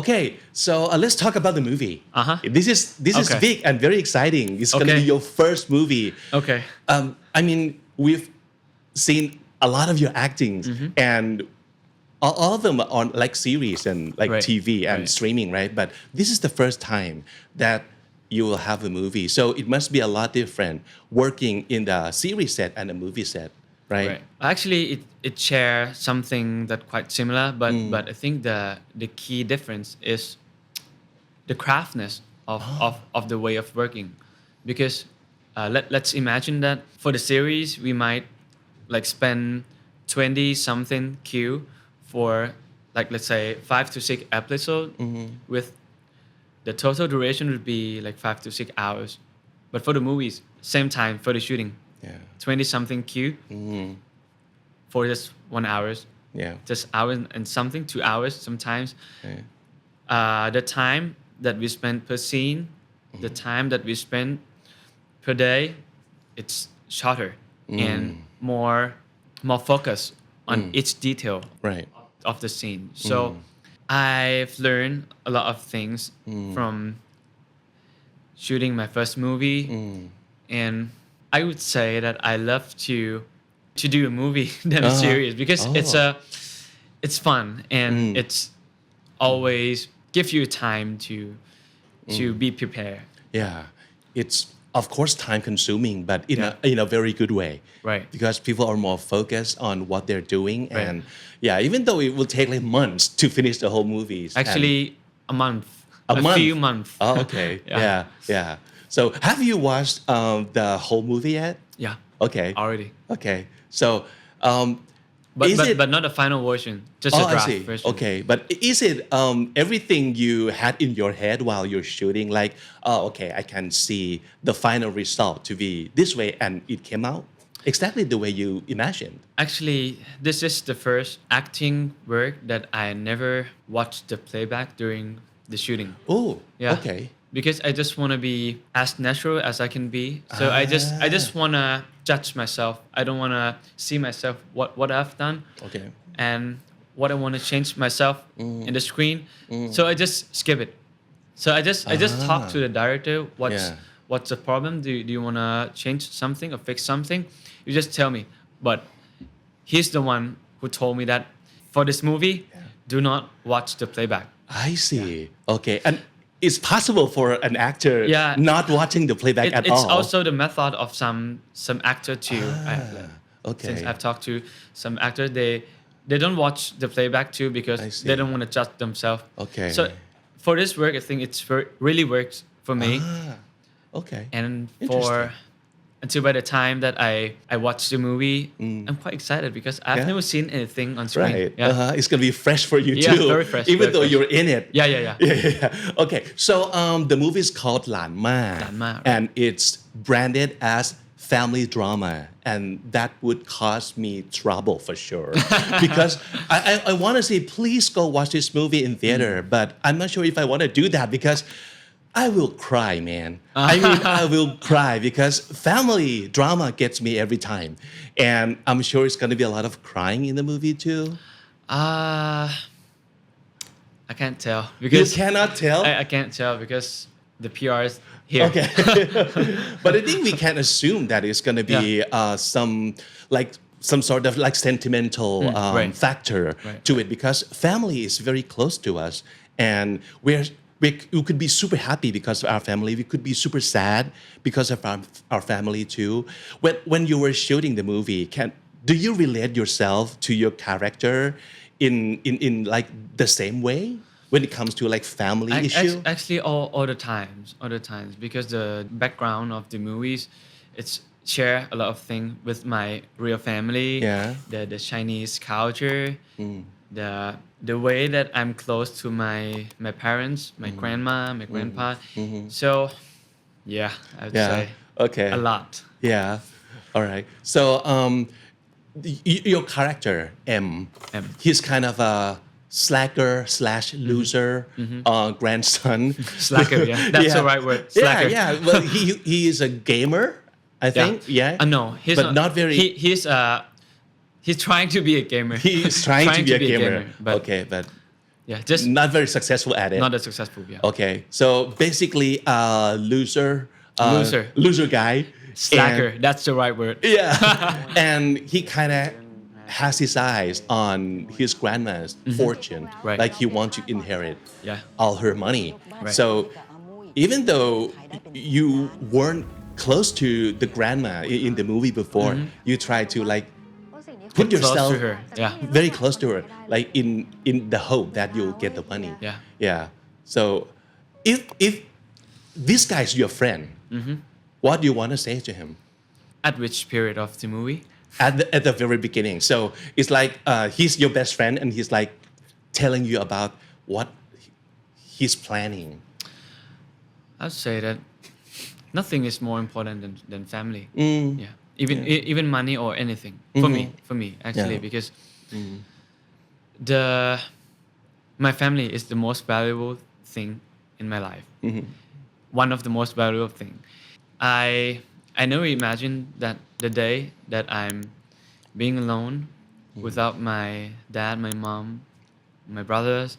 Okay, so let's talk about the movie. This is Okay. big and very exciting. It's going to Okay. be your first movie. Okay. I mean, we've seen a lot of your actings, and all of them are on like series and like Right. TV and Right. streaming, right? But this is the first time that you will have a movie, so it must be a lot different working in the series set and the movie set, right? Right. Actually, it share something that quite similar, but I think the key difference is the craftness of the way of working, because let's imagine that for the series we might like spend 20 something Q for like let's say 5 to 6 episodes with the total duration would be like 5 to 6 hours, but for the movies same time for the shooting. Yeah. 20 something Q for just 1 hour, Yeah. just hour and something, 2 hours sometimes. The time that we spend per scene, the time that we spend per day, it's shorter and more focus on each detail Right. of the scene. So I've learned a lot of things from shooting my first movie, and I would say that I love to do a movie than a series, because it's fun and it's always give you time to be prepared. Yeah, it's of course time consuming, but in a very good way. Right. Because people are more focused on what they're doing, and even though it will take like months to finish the whole movies. Actually, a month. A month? Few months. Oh, okay. Yeah. So have you watched the whole movie yet? Yeah. Okay. Already. Okay. So But not the final version, just a I draft see. version. Okay, but is it everything you had in your head while you're shooting? Like, okay, I can see the final result to be this way, and it came out exactly the way you imagined. Actually, this is the first acting work that I never watched the playback during the shooting. Oh, Yeah. okay. Because I just want to be as natural as I can be. So I just want to judge myself. I don't want to see myself what I've done. Okay. And what I want to change myself in the screen. So I just skip it. So I just talk to the director. What's the problem? Do you want to change something or fix something? You just tell me. But he's the one who told me that for this movie, do not watch the playback. I see. Okay, and it's possible for an actor not watching the playback at all. It's also the method of some actor too. Okay. Since I've talked to some actors, they don't watch the playback too because they don't want to judge themselves. Okay. So for this work, I think it's really works for me. Okay. And Interesting. until by the time that I watch the movie, I'm quite excited because I've never seen anything on screen. Right. Yeah. It's gonna be fresh for you Yeah, too. very fresh, Even very though fresh. you're in it. Yeah. Okay. So the movie is called หลานมา หลานมา right. and it's branded as family drama, and that would cause me trouble for sure. Because I want to say, please go watch this movie in theater, but I'm not sure if I want to do that because I will cry, man. I mean, I will cry because family drama gets me every time. And I'm sure it's going to be a lot of crying in the movie too. I can't tell because You cannot tell? I can't tell because the PR is here. Okay. But I think we can assume that it's going to be some sort of like sentimental right. factor Right. to it because family is very close to us, and we could be super happy because of our family. We could be super sad because of our family too. When you were shooting the movie, do you relate yourself to your character in like the same way when it comes to like family issue? Actually, all the times because the background of the movies, it's share a lot of things with my real family. Yeah. The Chinese culture, the way that I'm close to my parents, my grandma, my grandpa. So, yeah, I would say Okay. a lot. Yeah. All right. So your character M, he's kind of a slacker / loser grandson. Slacker, yeah. That's the right word. Slacker. Yeah. Well, he is a gamer, I think. Yeah. No, he's but not very. He's trying to be a gamer. He's trying to be a gamer. but Okay, but Yeah, just not very successful at it. not as successful. Yeah. Okay, so basically Loser. loser guy. Slacker. And- That's the right word. yeah, and he kind of has his eyes on his grandma's fortune. Right. Like he wants to inherit Yeah. all her money. Right. So even though you weren't close to the grandma in the movie before, you try to like put Close yourself to her. Yeah. very close to her, like in the hope that you'll get the money. Yeah. Yeah. So if this guy's your friend, what do you want to say to him? At which period of the movie? At the very beginning. So it's like he's your best friend and he's like telling you about what he's planning. I'd say that nothing is more important than family. Yeah. Even money or anything for me actually, Yeah. because my family is the most valuable thing in my life. One of the most valuable thing. I never imagined that the day that I'm being alone without my dad, my mom, my brothers,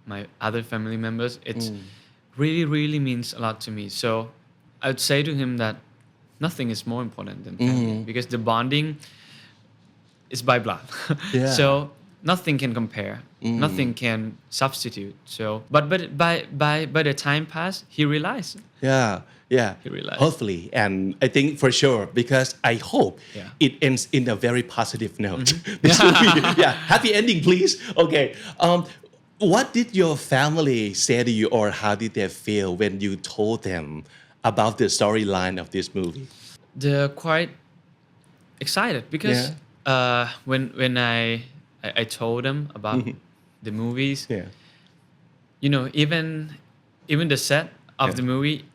my other family members, it's really means a lot to me. So I would say to him that nothing is more important than family, because the bonding is by blood. Yeah. So nothing can compare. Nothing can substitute. So, but by the time passed, he realized. Yeah. He realized. Hopefully, and I think for sure, because I hope Yeah. it ends in a very positive note. This movie, yeah, happy ending, please. Okay. What did your family say to you, or how did they feel when you told them about the storyline of this movie? They're quite excited because when I told them about the movies, Yeah. you know, even the set of the movie,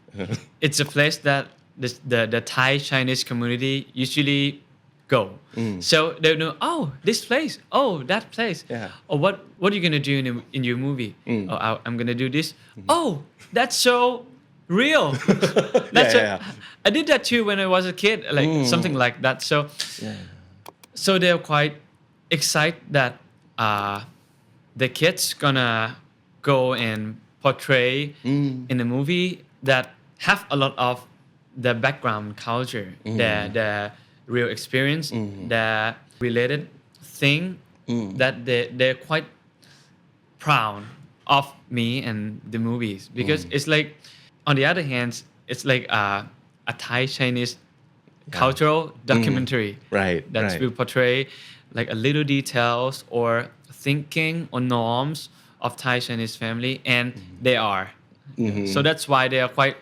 it's a place that the Thai Chinese community usually go. So they know, oh, this place, oh, that place. Yeah. Or what are you gonna do in your movie? Oh, I'm gonna do this. Oh, that's so real. That's Yeah. I did that too when I was a kid, like something like that. So so they're quite excited that the kids gonna go and portray in a movie that have a lot of the background culture, the real experience, the related thing that they're quite proud of me and the movies, because it's like, on the other hand, it's like a Thai Chinese cultural documentary Right. that right. will portray like a little details or thinking or norms of Thai Chinese family, and they are. So that's why they are quite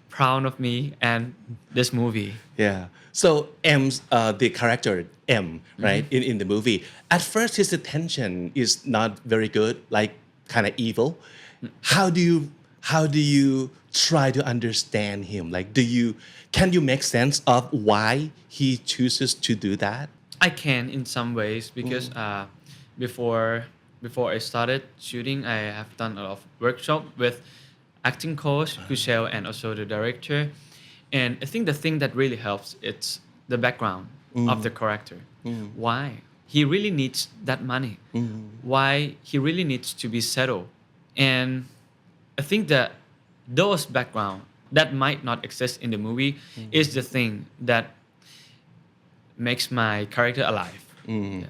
proud of me and this movie. Yeah. So M's the character M, right, in the movie. At first, his attention is not very good, like kind of evil. How do you try to understand him? Like, can you make sense of why he chooses to do that? I can in some ways, because before I started shooting, I have done a lot of workshop with acting coach Kushel and also the director, and I think the thing that really helps, it's the background of the character. Why he really needs that money, why he really needs to be settled, and I think that those background that might not exist in the movie is the thing that makes my character alive.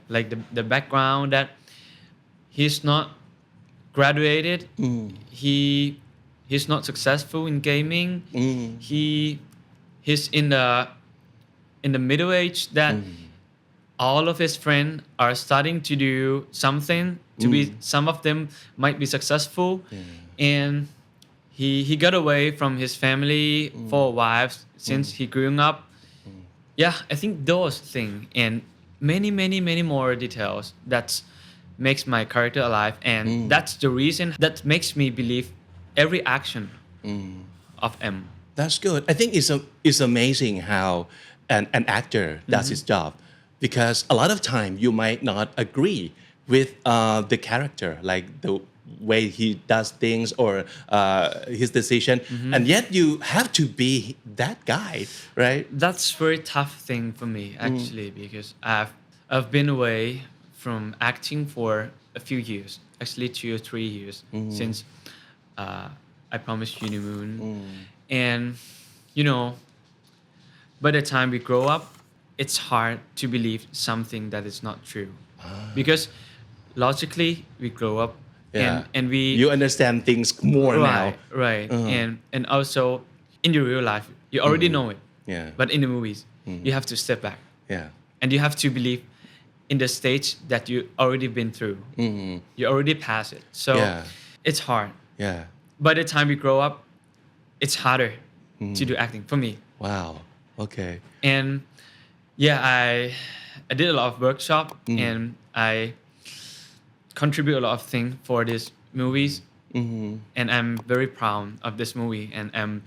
Like the background that he's not graduated, he's not successful in gaming, he's in the middle age that all of his friends are starting to do something to be, some of them might be successful, and he got away from his family for a while since he grew up. Yeah, I think those things and many more details that makes my character alive, and that's the reason that makes me believe every action of M. That's good. I think it's amazing how an actor does his job, because a lot of time you might not agree with the character, like the way he does things or his decision, and yet you have to be that guy, right? That's very tough thing for me actually, because I've been away from acting for a few years, actually 2 or 3 years since I promised you the moon, and you know, by the time we grow up, it's hard to believe something that is not true, because logically we grow up and we you understand things more now. right, and also in your real life you already know it, but in the movies you have to step back, and you have to believe in the stage that you already been through, you already passed it, so it's hard. By the time we grow up, it's harder to do acting for me. Wow. Okay. And I did a lot of workshop and I contribute a lot of things for these movies, and I'm very proud of this movie, and I'm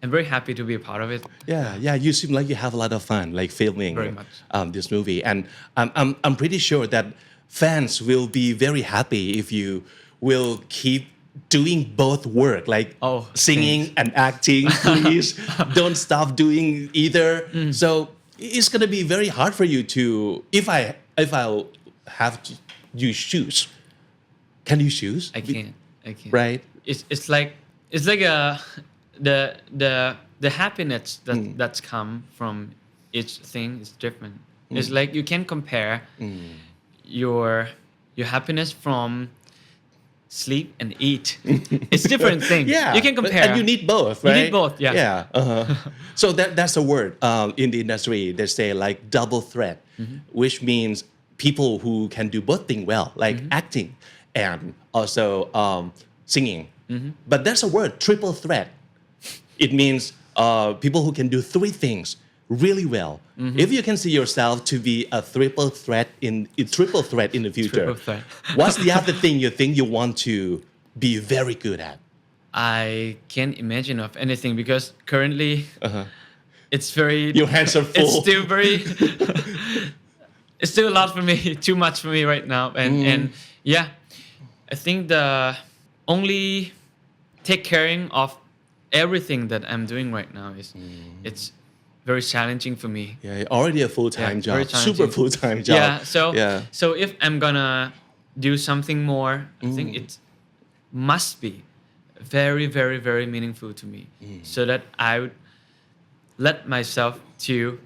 very happy to be a part of it. Yeah. You seem like you have a lot of fun, like filming Very much. This movie, and I'm pretty sure that fans will be very happy if you will keep doing both work, like singing and acting. Please don't stop doing either. So it's gonna be very hard for you to, if I'll have to, you choose. Can you choose? I can't. Right. It's like the happiness that's come from each thing is different. It's like you can compare your happiness from sleep and eat. It's different things. You can compare. And you need both, right? You need both. So that's a word in the industry. They say like double threat, which means people who can do both things well, like acting and also singing. But there's a word, triple threat. It means people who can do three things really well. If you can see yourself to be a triple threat in the future, what's the other thing you think you want to be very good at? I can't imagine of anything because currently it's very. Your hands are full. It's still very. It's still a lot for me, too much for me right now, and yeah, I think the only take caring of everything that I'm doing right now is it's very challenging for me. Already a full-time job, super full-time job. So if I'm gonna do something more, I think it must be very, very, very meaningful to me, so that I would let myself to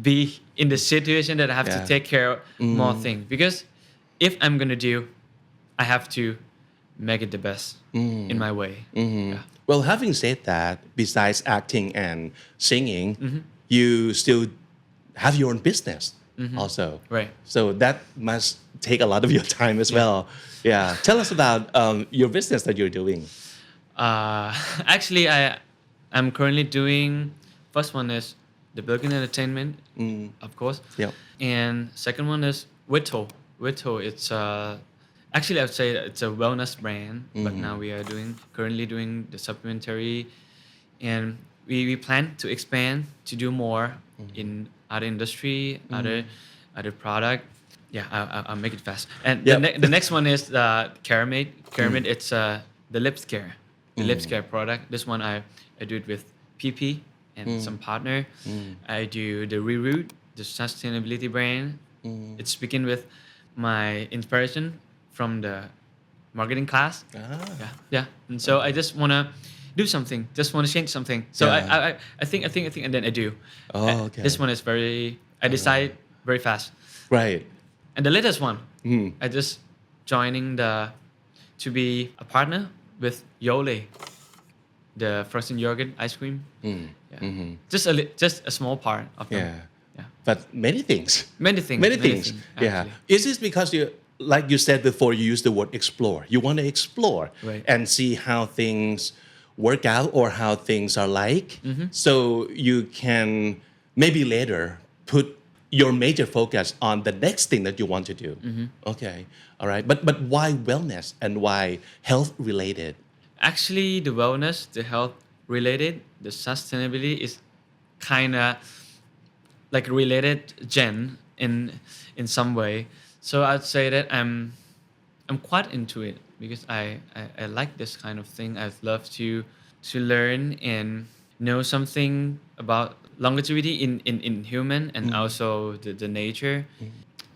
be in the situation that I have to take care of more things. Because if I'm gonna do, I have to make it the best in my way. Well, having said that, besides acting and singing, you still have your own business also. Right. So that must take a lot of your time as well. Tell us about your business that you're doing. Actually, I'm currently doing, first one is the Billkin Entertainment, of course. And second one is Whittle. It's actually, I would say it's a wellness brand, but now we are currently doing the supplementary, and we plan to expand to do more in other industry, other product. I'll make it fast. And the next one is Caramate. Caramate, it's the lip scare, product. This one I do it with PP and some partner. I do the Reroute, the sustainability brand. It's begin with my inspiration from the marketing class. And so I just want to do something, just want to change something. So I think, and then I do. This one is I decide very fast. Right. And the latest one, I just joining to be a partner with Yole, the frozen yogurt ice cream. Just a small part of them. But many things. Many things. Is this because like you said before, you use the word explore. You want to explore and see how things work out or how things are like. So you can maybe later put your major focus on the next thing that you want to do. Okay. All right. But why wellness and why health related? Actually, the wellness, the health related, the sustainability is kind of like related in some way. So I'd say that I'm quite into it because I like this kind of thing. I'd love to learn and know something about longevity in human and also the nature.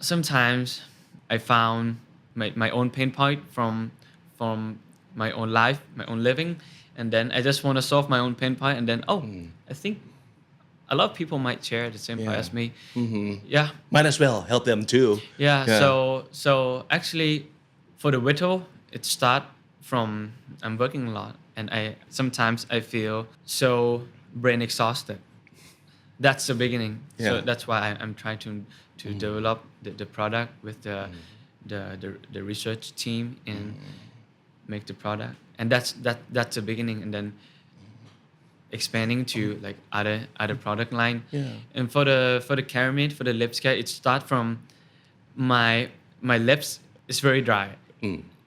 Sometimes I found my own pain point from my own life, my own living, and then I just want to solve my own pain point, and then I think a lot of people might share the same point as me. Yeah, Might as well help them too. yeah. So actually, for the whittle, it start from I'm working a lot, and sometimes I feel so brain exhausted. That's the beginning. So Yeah. that's why I'm trying to develop the product with the research team and make the product, and that's the beginning, and then expanding to like other product line. Yeah. And for the caramel, for the lips care, it start from my lips is very dry,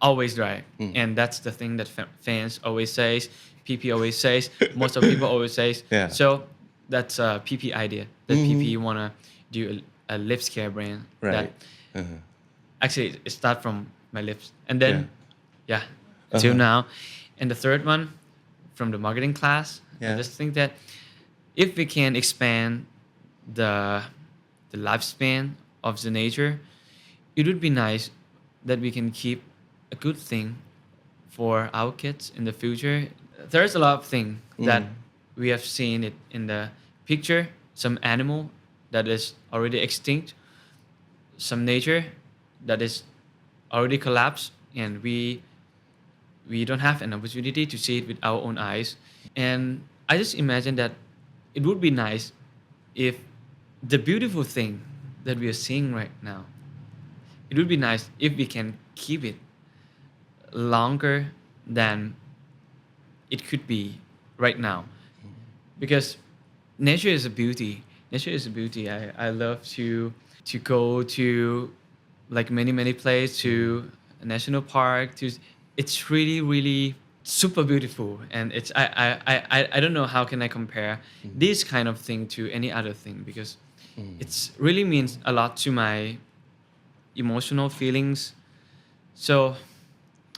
always dry, and that's the thing that fans always says, PP always says, most of people always says. Yeah. So that's a PP idea that PP wanna do a lips care brand that actually it start from my lips, and then till now. And the third one from the marketing class, I just think that if we can expand the lifespan of the nature, it would be nice that we can keep a good thing for our kids in the future. There's a lot of things that we have seen it in the picture, some animal that is already extinct, some nature that is already collapsed, and we don't have an opportunity to see it with our own eyes. And I just imagine that it would be nice if the beautiful thing that we are seeing right now, it would be nice if we can keep it longer than it could be right now. Because nature is a beauty. Nature is a beauty. I love to go to like many places, to a national park, it's really super beautiful, and it's I don't know how can I compare this kind of thing to any other thing, because it's really means a lot to my emotional feelings. So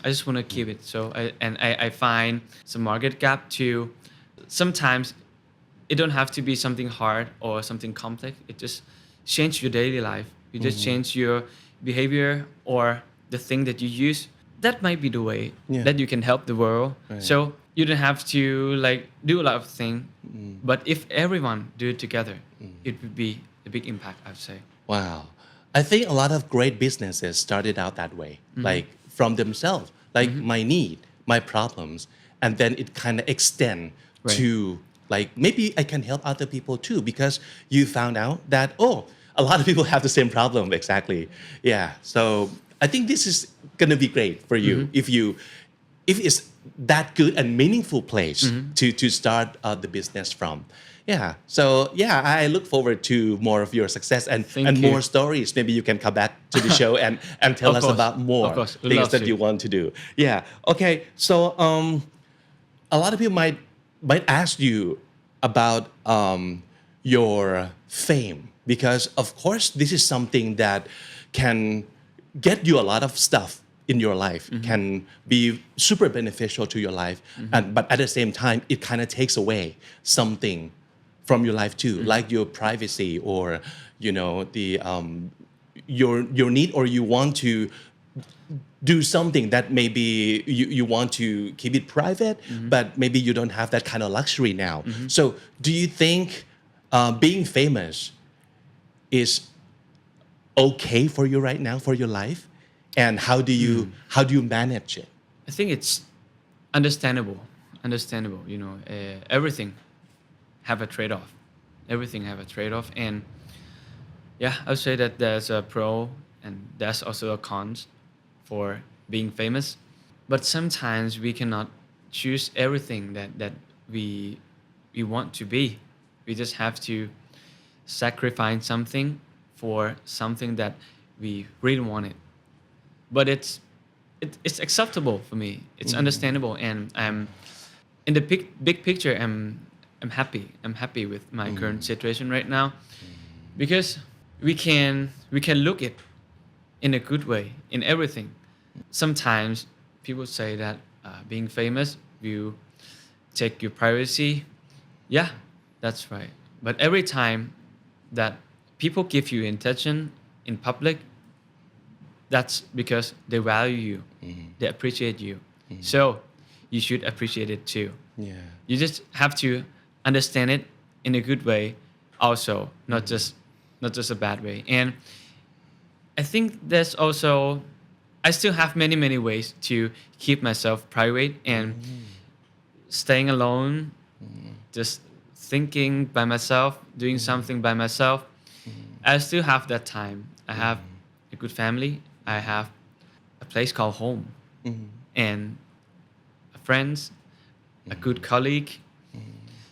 I just want to keep it. So I find some market gap to sometimes it don't have to be something hard or something complex. It just change your daily life. You just change your behavior or the thing that you use. That might be the way that you can help the world. So you don't have to like do a lot of things, but if everyone do it together, it would be a big impact, I'd say. Wow. I think a lot of great businesses started out that way, like from themselves, like my need, my problems, and then it kind of extend to like maybe I can help other people too, because you found out that a lot of people have the same problem. Exactly. Yeah. So I think this is gonna be great for you if it's that good and meaningful place to start the business from. Yeah. So I look forward to more of your success and more stories. Maybe you can come back to the show and tell us about more things that you want to do. Yeah. Okay. So a lot of people might ask you about your fame, because of course this is something that can get you a lot of stuff in your life, can be super beneficial to your life, but at the same time it kind of takes away something from your life too, like your privacy or the your need, or you want to do something that maybe you want to keep it private, but maybe you don't have that kind of luxury now. So do you think being famous is okay for you right now, for your life, and how do you manage it? I think it's understandable. Everything have a trade-off. And I would say that there's a pro and there's also a cons for being famous, but sometimes we cannot choose everything that we want to be. We just have to sacrifice something for something that we really wanted. But it's acceptable for me. It's understandable, and I'm in the big picture. I'm happy. I'm happy with my current situation right now, because we can look it in a good way in everything. Sometimes people say that being famous will take your privacy. Yeah, that's right. But every time that people give you attention in public, that's because they value you, they appreciate you. So you should appreciate it too. Yeah. You just have to understand it in a good way, also, not just a bad way. And I think there's also I still have many ways to keep myself private and staying alone, just thinking by myself, doing something by myself. I still have that time. I have a good family. I have a place called home and friends, a good colleague.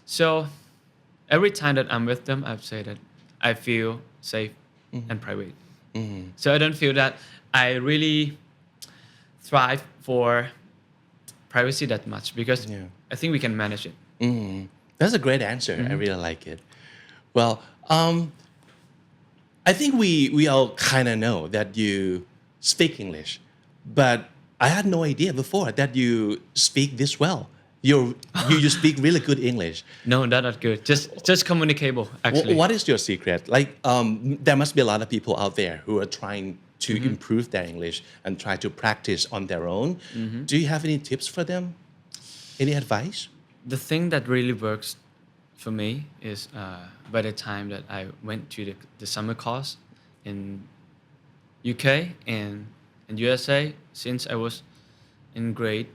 So every time that I'm with them, I've said that I feel safe and private. So I don't feel that I really thrive for privacy that much because I think we can manage it. That's a great answer. I really like it. Well, I think we all kind of know that you speak English, but I had no idea before that you speak this well. You speak really good English. No, not good. Just communicable, actually. What is your secret? Like, there must be a lot of people out there who are trying to improve their English and try to practice on their own. Do you have any tips for them? Any advice? The thing that really works for me is by the time that I went to the summer course in UK and in USA since I was in grade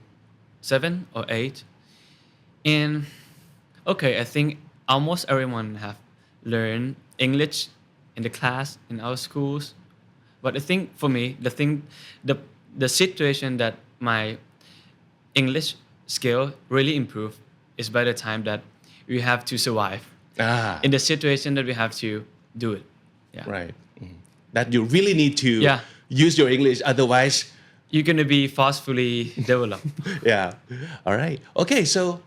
7 or 8. And okay, I think almost everyone have learned English in the class in our schools. But I think for me, the situation that my English skill really improved is by the time that we have to survive in the situation that we have to do it. Yeah. Right. That you really need to use your English, otherwise you're going to be forcefully developed. Yeah. All right. Okay, so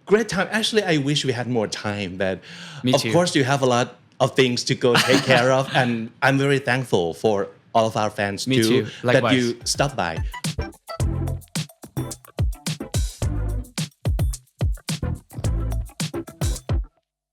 great time. Actually, I wish we had more time, but Me of too. course you have a lot of things to go take care of, and I'm very thankful for all of our fans Me too too. that Likewise. you stopped by.